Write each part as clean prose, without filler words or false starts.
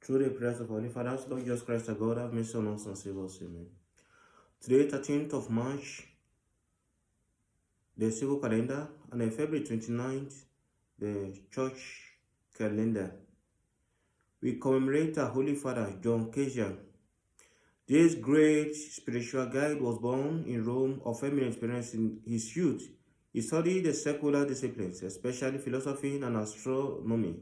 Through the prayers of Holy Fathers, Lord Jesus Christ, our God, have mercy on us and save us. Amen. Today, 13th of March, the civil calendar, and on February 29th, the church calendar. We commemorate our Holy Father, John Cassian. This great spiritual guide was born in Rome of eminent experience in his youth. He studied the secular disciplines, especially philosophy and astronomy.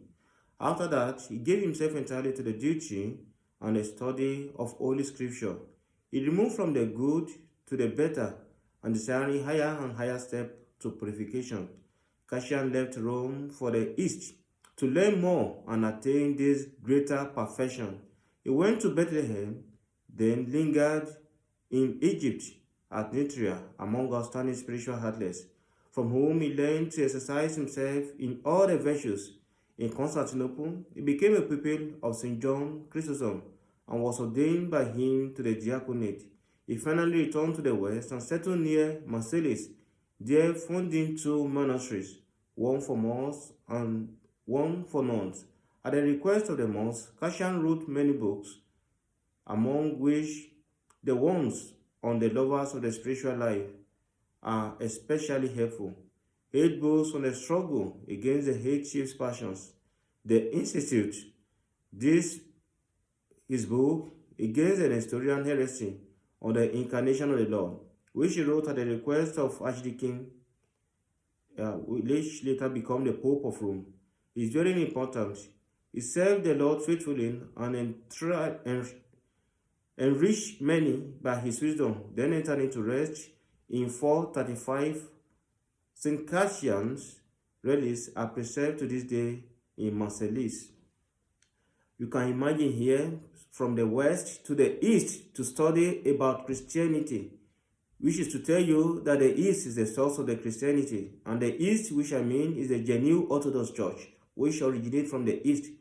After that, he gave himself entirely to the duty and the study of Holy Scripture. He removed from the good to the better and desiring higher and higher step to purification. Cassian left Rome for the East to learn more and attain this greater perfection. He went to Bethlehem, then lingered in Egypt at Nitria among outstanding spiritual athletes, from whom he learned to exercise himself in all the virtues. In Constantinople, he became a pupil of St. John Chrysostom and was ordained by him to the diaconate. He finally returned to the west and settled near Marseilles, there founding two monasteries, one for monks and one for nuns. At the request of the monks, Cassian wrote many books, among which the ones on the lovers of the spiritual life are especially helpful. 8 books on the struggle against the 8 chief passions. The Institute, his book against the Nestorian heresy on the incarnation of the Lord, which he wrote at the request of Archdeacon, which later became the Pope of Rome, is very important. He served the Lord faithfully and enriched many by his wisdom, then entered into rest in 435. St. Cassian's relics are preserved to this day in Marseilles. You can imagine here, from the west to the east, to study about Christianity, which is to tell you that the east is the source of the Christianity, and the east, which I mean, is the genuine Orthodox Church, which originates from the east,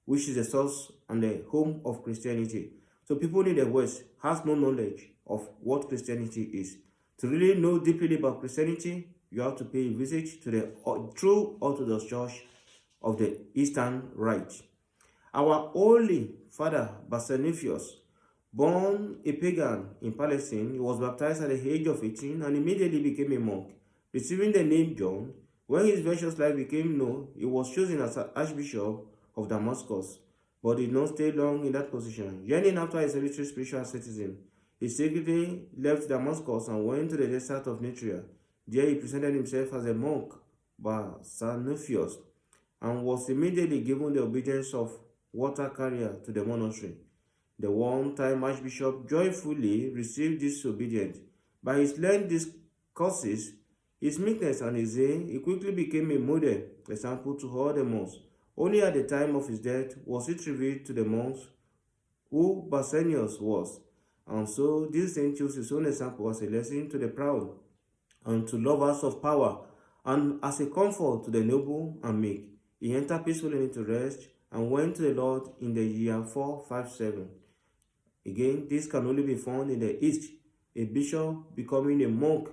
which is the source and the home of Christianity. So people in the west has no knowledge of what Christianity is. To really know deeply about Christianity, you have to pay a visit to the true Orthodox Church of the Eastern Rite. Our Holy Father Basanifius, born a pagan in Palestine, he was baptized at the age of 18 and immediately became a monk, receiving the name John. When his virtuous life became known, he was chosen as Archbishop of Damascus, but did not stay long in that position. Yearning after a solitary spiritual asceticism, he secretly left Damascus and went to the desert of Nitria. There he presented himself as a monk, Basanifius, and was immediately given the obedience of water carrier to the monastery. The one-time Archbishop joyfully received this obedience. By his learned discourses, his meekness and his zeal, he quickly became a model example to all the monks. Only at the time of his death was it revealed to the monks who Basanius was, and so this saint chose his own example as a lesson to the proud and to lovers of power, and as a comfort to the noble and meek. He entered peacefully into rest and went to the Lord in the year 457. Again, this can only be found in the East, a bishop becoming a monk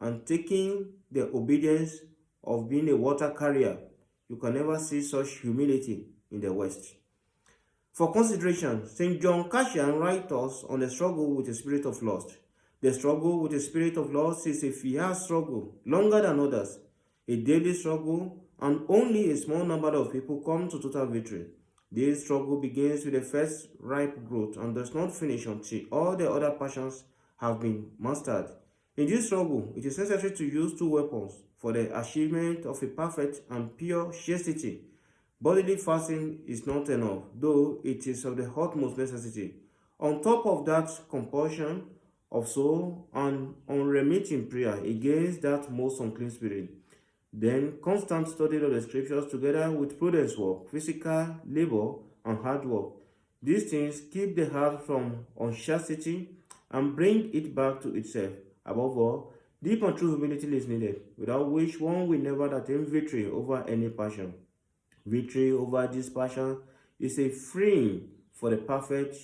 and taking the obedience of being a water carrier. You can never see such humility in the West. For consideration, St. John Cassian writes us on the struggle with the spirit of lust. The struggle with the spirit of lust is a fierce struggle, longer than others, a daily struggle, and only a small number of people come to total victory. This struggle begins with the first ripe growth and does not finish until all the other passions have been mastered. In this struggle, it is necessary to use 2 weapons for the achievement of a perfect and pure chastity. Bodily fasting is not enough, though it is of the utmost necessity. On top of that, compulsion of soul and unremitting prayer against that most unclean spirit. Then constant study of the scriptures together with prudence work, physical labor, and hard work. These things keep the heart from unchastity and bring it back to itself. Above all, deep and true humility is needed, without which one will never attain victory over any passion. Victory over this passion is a freeing for the perfect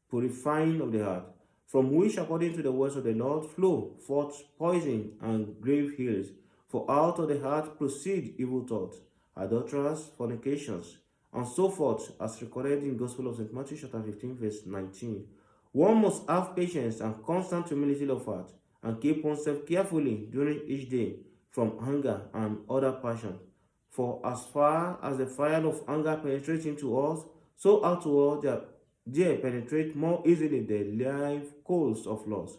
purifying of the heart, from which, according to the words of the Lord, flow forth poison and grave ills. For out of the heart proceed evil thoughts, adulteries, fornications, and so forth, as recorded in Gospel of St. Matthew chapter 15, verse 19. One must have patience and constant humility of heart, and keep oneself carefully during each day from anger and other passions. For as far as the fire of anger penetrates into us, so outward there penetrate more easily the live coals of lust.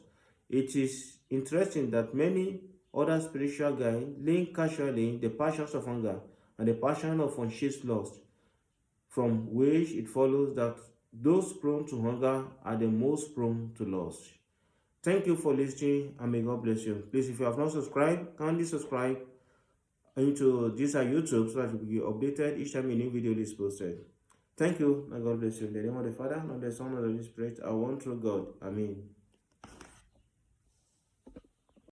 It is interesting that many other spiritual guides link casually the passions of anger and the passion of unchaste lust, from which it follows that those prone to hunger are the most prone to lust. Thank you for listening, and may God bless you. Please, if you have not subscribed, kindly subscribe into this YouTube so that you will be updated each time a new video is posted. Thank you, and God bless you. In the name of the Father, and of the Son, and of the Holy Spirit, I want through God. Amen.